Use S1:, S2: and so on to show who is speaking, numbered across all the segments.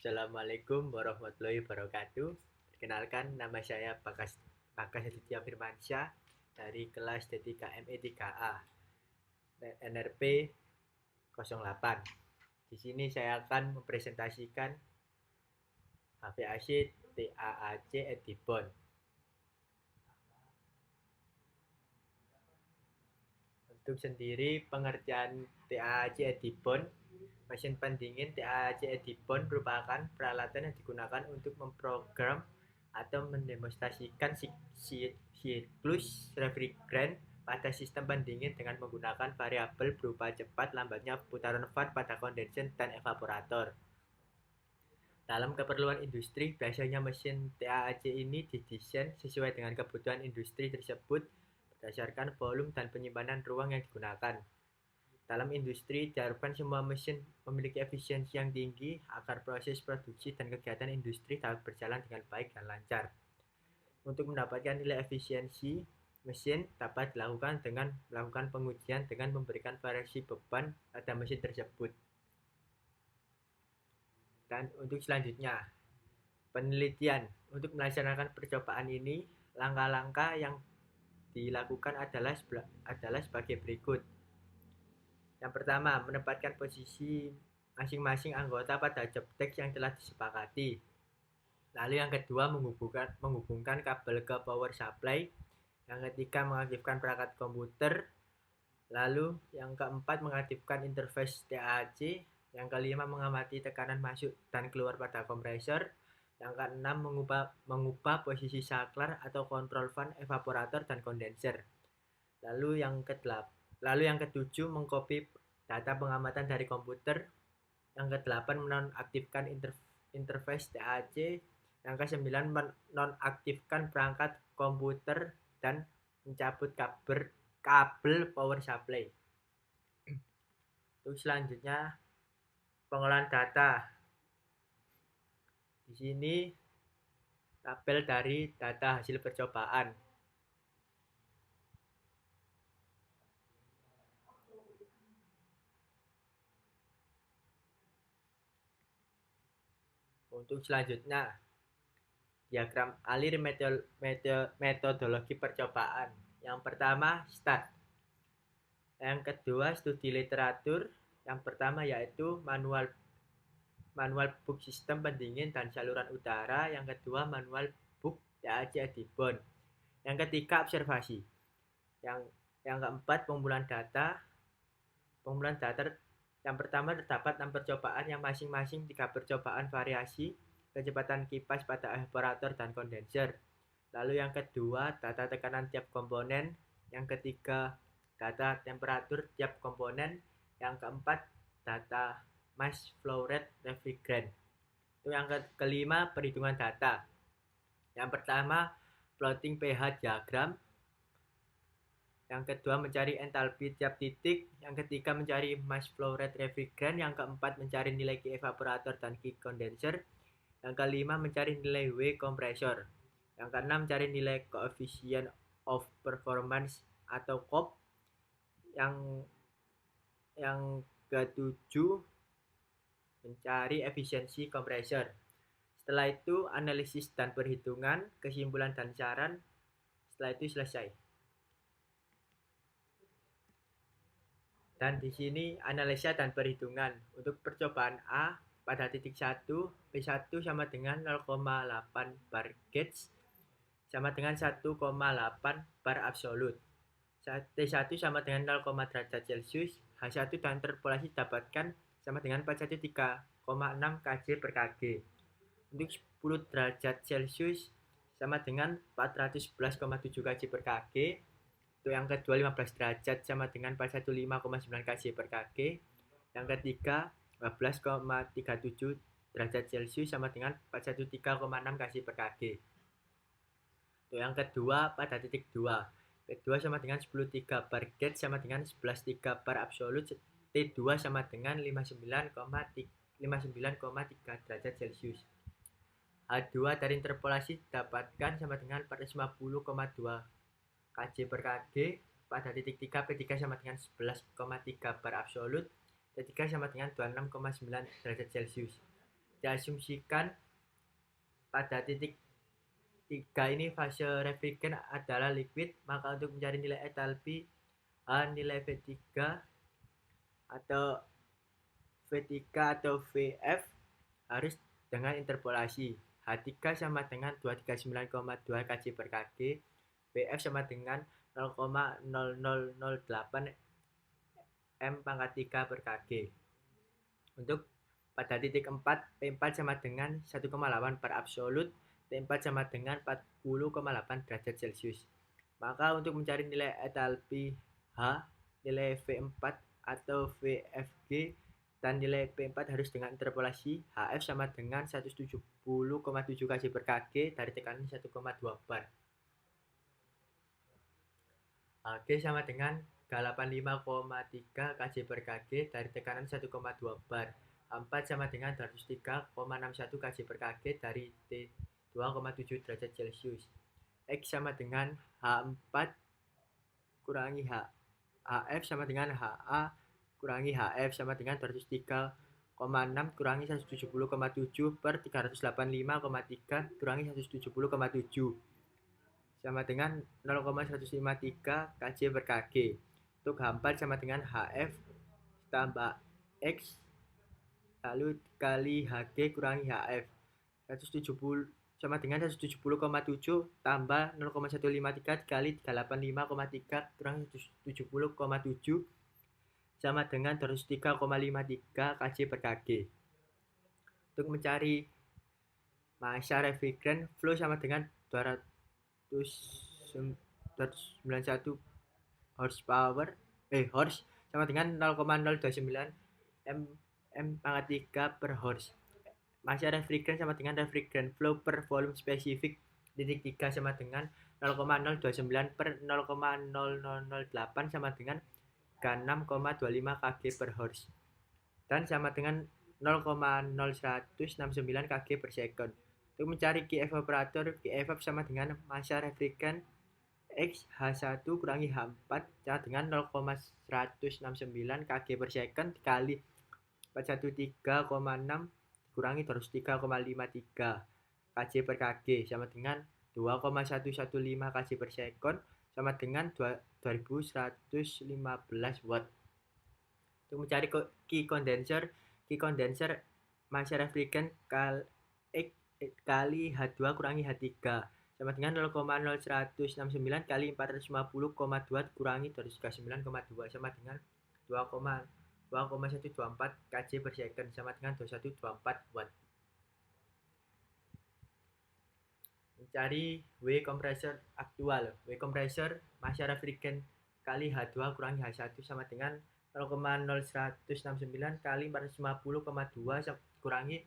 S1: Assalamualaikum warahmatullahi wabarakatuh. Perkenalkan, nama saya Bagas Aditya Firmansyah dari kelas D3 ME3A NRP 08. Di sini saya akan mempresentasikan HVAC TAAC Edibon. Untuk sendiri pengertian TAAC Edibon, mesin pendingin TAAC Edibon merupakan peralatan yang digunakan untuk memprogram atau mendemonstrasikan siklus refrigerant pada sistem pendingin dengan menggunakan variabel berupa cepat lambatnya putaran fan pada kondenser dan evaporator. Dalam keperluan industri, biasanya mesin TAAC ini didesain sesuai dengan kebutuhan industri tersebut berdasarkan volume dan penyimpanan ruang yang digunakan. Dalam industri, diharapkan semua mesin memiliki efisiensi yang tinggi agar proses produksi dan kegiatan industri dapat berjalan dengan baik dan lancar. Untuk mendapatkan nilai efisiensi, mesin dapat dilakukan dengan melakukan pengujian dengan memberikan variasi beban pada mesin tersebut. Dan untuk selanjutnya, penelitian. Untuk melaksanakan percobaan ini, langkah-langkah yang dilakukan adalah sebagai berikut. Yang pertama, menempatkan posisi masing-masing anggota pada job text yang telah disepakati. Lalu yang kedua, menghubungkan kabel ke power supply. Yang ketiga, mengaktifkan perangkat komputer. Lalu yang keempat, mengaktifkan interface TAAC. Yang kelima, mengamati tekanan masuk dan keluar pada kompresor. Yang keenam, mengubah posisi saklar atau kontrol fan, evaporator, dan kondenser. Lalu yang ketujuh, mengcopy data pengamatan dari komputer. Yang kedelapan, menonaktifkan interface TAAC. Yang kesembilan, menonaktifkan perangkat komputer dan mencabut kabel power supply. Untuk selanjutnya, pengolahan data. Di sini tabel dari data hasil percobaan. Untuk selanjutnya, diagram alir metodologi percobaan. Yang pertama, start. Yang kedua, studi literatur. Yang pertama yaitu manual book sistem pendingin dan saluran udara. Yang kedua, manual book TAAC Edibon. Yang ketiga, observasi. Yang keempat, pengumpulan data. Yang pertama, terdapat 6 percobaan yang masing-masing 3 percobaan variasi kecepatan kipas pada evaporator dan kondenser. Lalu yang kedua, data tekanan tiap komponen. Yang ketiga, data temperatur tiap komponen. Yang keempat, data mass flow rate refrigerant. Itu yang kelima, perhitungan data. Yang pertama, plotting pH diagram. Yang kedua, mencari entalpi tiap titik. Yang ketiga, mencari mass flow rate refrigerant. Yang keempat, mencari nilai Q evaporator dan Q condenser. Yang kelima, mencari nilai W kompresor. Yang keenam, mencari nilai coefficient of performance atau COP. Yang ketujuh, mencari efisiensi kompresor. Setelah itu, analisis dan perhitungan, kesimpulan dan saran. Setelah itu selesai. Dan di sini analisa dan perhitungan. Untuk percobaan A, pada titik 1, P1 sama dengan 0,8 bar gauge sama dengan 1,8 bar absolut. T1 sama dengan 0, derajat Celcius. H1 dan interpolasi dapatkan sama dengan 413,6 kJ per kg. Untuk 10 derajat Celcius sama dengan 411,7 kJ per kg. Untuk yang kedua, 15 derajat sama dengan 415,9 kJ per kg. Yang ketiga, 12,37 derajat Celcius sama dengan 413,6 kJ per kg. Untuk yang kedua, pada titik 2, P2 sama dengan 10,3 bar gauge sama dengan 11,3 bar absolut. T2 sama dengan 59,3 derajat Celcius. H2 dari interpolasi dapatkan sama dengan 450,2 kJ per kg. Pada titik 3, P3 sama dengan 11,3 bar absolut. T3 sama dengan 26,9 derajat Celcius. diasumsikan pada titik 3 ini fase refrigerant adalah liquid, maka untuk mencari nilai entalpi nilai V3 atau VF harus dengan interpolasi. H3 sama dengan 239,2 kJ per Kg, VF sama dengan 0,0008 M pangkat 3 per Kg. Untuk pada titik 4, P4 sama dengan 1,8 per absolut, T4 sama dengan 40,8 derajat Celcius. Maka untuk mencari nilai entalpi H, nilai V4 atau VFG dan nilai P4 harus dengan interpolasi. HF sama dengan 170,7 kJ per Kg dari tekanan 1,2 bar. G sama dengan 85,3 kJ per Kg dari tekanan 1,2 bar. H4 sama dengan 203,61 kJ per Kg dari T2,7 derajat Celcius. X sama dengan H4 kurangi HF sama dengan HA kurangi HF sama dengan 203,6 kurangi 170,7 per 385,3 kurangi 170,7 sama dengan 0,153 kJ per Kg. Untuk H4 sama dengan HF tambah X lalu kali Hg kurangi HF 170 sama dengan 170,7 tambah 0,153 dikali 385,3 kurang 170,7 sama dengan 203,53 kJ per Kg. Untuk mencari massa refrigerant, flow sama dengan 291 horsepower horse sama dengan 0,029 M pangkat 3 per horse. Massa refrigerant sama dengan refrigerant flow per volume spesifik titik 3 sama dengan 0,029 per 0,0008 sama dengan 36,25 kg per horse dan sama dengan 0,0169 kg per second. Untuk mencari Q evaporator, Q evap sama dengan massa refrigerant X H1 kurangi H4 sama dengan 0,169 kg per second dikali 413,6 kurangi 203,53 kJ per Kg sama dengan 2,115 kJ per second sama dengan 2115 watt. Untuk mencari key condenser massa refrigerant kali H2 kurangi H3 sama dengan 0,0169 kali 450,2 kurangi 239,2 sama dengan 2,124 kJ per second sama dengan 2124 watt. Mencari W kompresor aktual. W kompresor massa refrigerant kali H2 kurangi H1 sama dengan 0,0169 kali 450,2 kurangi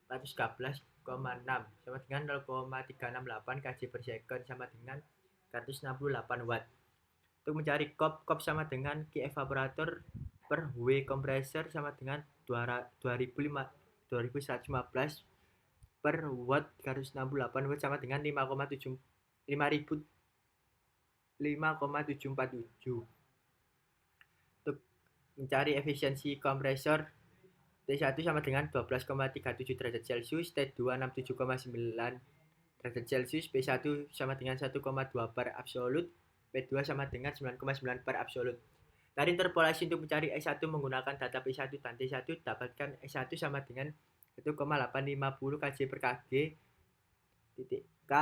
S1: 413,6 sama dengan 0,368 kJ per second sama dengan 168 watt. Untuk mencari COP sama dengan Q evaporator per W kompresor sama dengan 2115 per watt 368 watt sama dengan 5,747. Untuk mencari efisiensi kompresor T1 sama dengan 12,37 derajat Celcius, T2 67,9 derajat Celcius, P1 sama dengan 1,2 bar absolut, P2 sama dengan 9,9 bar absolut. Dari interpolasi untuk mencari S1 menggunakan data P1 dan T1 dapatkan S1 sama dengan 1,850 kJ per Kg titik K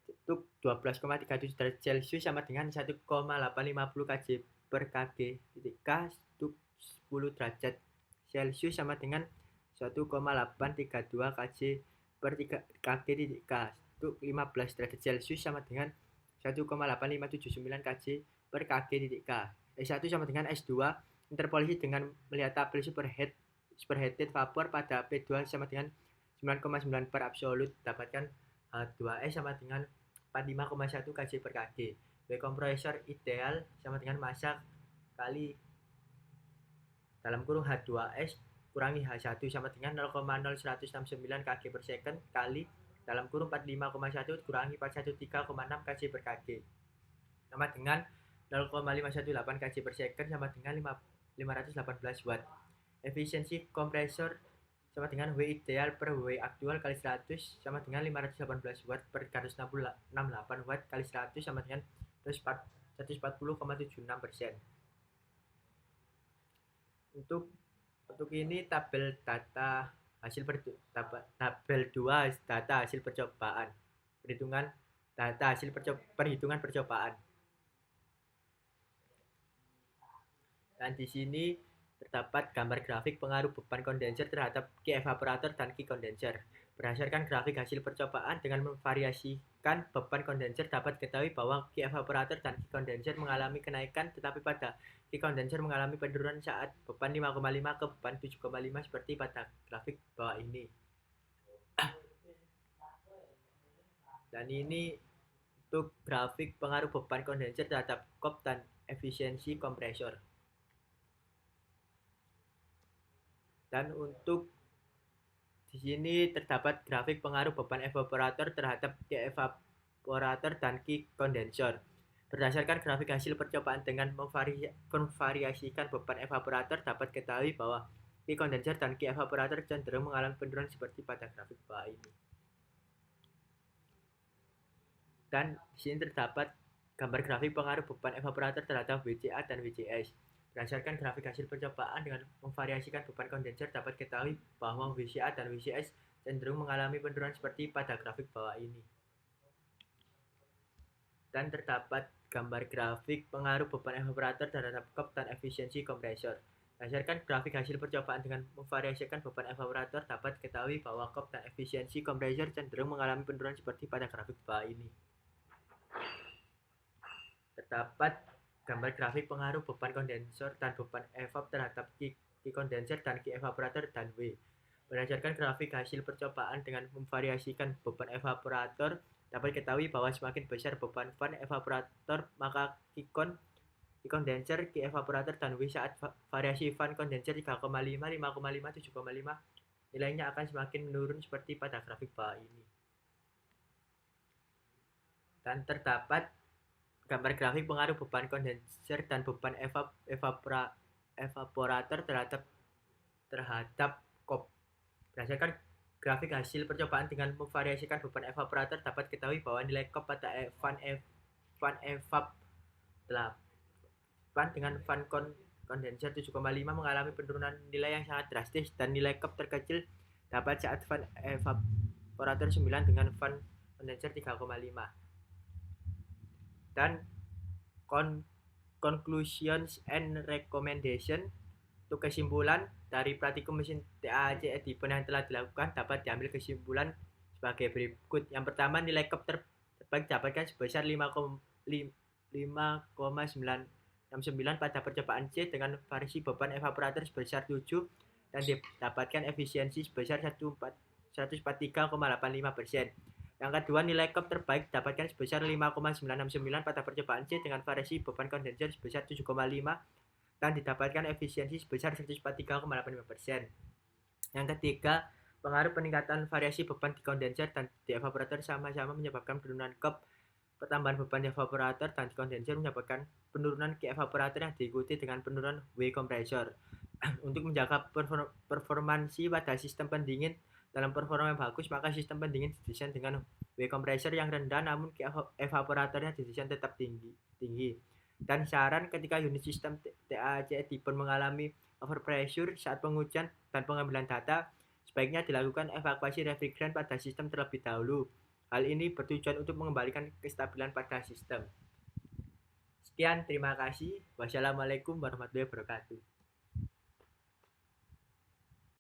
S1: untuk 12,37 derajat Celcius sama dengan 1,850 kJ per Kg titik K untuk 10 derajat Celcius sama dengan 1,832 kJ per Kg titik K untuk 15 derajat Celcius sama dengan 1,8579 kJ per Kg titik K. S1 sama dengan S2 interpolasi dengan melihat tabel superheated vapor pada P2 sama dengan 9,9 per absolut dapatkan H2S sama dengan 45,1 kJ per Kg. W kompresor ideal sama dengan massa kali dalam kurung H2S kurangi H1 sama dengan 0,0169 kg per second kali dalam kurung 45,1 kurangi 413,6 kJ per Kg sama dengan 0,518 kJ per second sama dengan 518 watt. Efisiensi kompresor sama dengan W ideal per W aktual kali 100 sama dengan 518 watt per 368 watt kali 100 sama dengan 140,76%. Untuk ini tabel 2 data hasil percobaan. Perhitungan percobaan. Dan di sini terdapat gambar grafik pengaruh beban kondenser terhadap Q evaporator dan Q kondenser. Berdasarkan grafik hasil percobaan dengan memvariasikan beban kondenser dapat diketahui bahwa Q evaporator dan Q kondenser mengalami kenaikan, tetapi pada Q kondenser mengalami penurunan saat beban 5,5 ke beban 7,5 seperti pada grafik bawah ini. Dan ini untuk grafik pengaruh beban kondenser terhadap kop dan efisiensi kompresor. Dan untuk di sini terdapat grafik pengaruh beban evaporator terhadap Q evaporator dan Q kondenser. Berdasarkan grafik hasil percobaan dengan memvariasikan beban evaporator dapat diketahui bahwa Q kondenser dan Q evaporator cenderung mengalami penurunan seperti pada grafik bawah ini. Dan di sini terdapat gambar grafik pengaruh beban evaporator terhadap WCA dan WCS. Berdasarkan grafik hasil percobaan dengan memvariasikan beban kondenser dapat diketahui bahwa WCA dan WCS cenderung mengalami penurunan seperti pada grafik bawah ini. Dan terdapat gambar grafik pengaruh beban evaporator terhadap kop dan efisiensi kompresor. Berdasarkan grafik hasil percobaan dengan memvariasikan beban evaporator dapat diketahui bahwa kop dan efisiensi kompresor cenderung mengalami penurunan seperti pada grafik bawah ini. Terdapat gambar grafik pengaruh beban kondensor dan beban evap terhadap Q kondenser dan Q evaporator dan W. Berdasarkan grafik hasil percobaan dengan memvariasikan beban evaporator, dapat diketahui bahwa semakin besar beban fan evaporator, maka Q kondenser, Q evaporator, dan W saat variasi fan kondenser 3,5, 5,5, 7,5, nilainya akan semakin menurun seperti pada grafik bawah ini. Dan terdapat gambar grafik pengaruh beban kondenser dan beban evaporator terhadap kop. Berdasarkan grafik hasil percobaan dengan memvariasikan beban evaporator dapat diketahui bahwa nilai kop pada fan evap 8 dengan fan kondenser 7,5 mengalami penurunan nilai yang sangat drastis, dan nilai kop terkecil dapat saat fan evaporator 9 dengan fan kondenser 3,5. Dan conclusions and recommendation, untuk kesimpulan dari praktikum mesin TAAC Edipen yang telah dilakukan dapat diambil kesimpulan sebagai berikut. Yang pertama, nilai kop terbaik dapatkan sebesar 5,969 pada percobaan C dengan variasi beban evaporator sebesar 7 dan didapatkan efisiensi sebesar 143,85%. Yang kedua, nilai kop terbaik dapatkan sebesar 5,969 pada percobaan C dengan variasi beban kondenser sebesar 7,5 dan didapatkan efisiensi sebesar 143,85%. Yang ketiga, pengaruh peningkatan variasi beban di kondenser dan di evaporator sama-sama menyebabkan penurunan kop. Pertambahan beban evaporator dan di kondenser menyebabkan penurunan Q evaporator yang diikuti dengan penurunan W kompresor. Untuk menjaga performansi pada sistem pendingin dalam performa yang bagus, maka sistem pendingin didesain dengan W kompresor yang rendah namun evaporatornya didesain tetap tinggi. Dan saran, ketika unit sistem TAAC Edipen mengalami overpressure saat pengujian dan pengambilan data, sebaiknya dilakukan evakuasi refrigeran pada sistem terlebih dahulu. Hal ini bertujuan untuk mengembalikan kestabilan pada sistem. Sekian, terima kasih. Wassalamualaikum warahmatullahi wabarakatuh.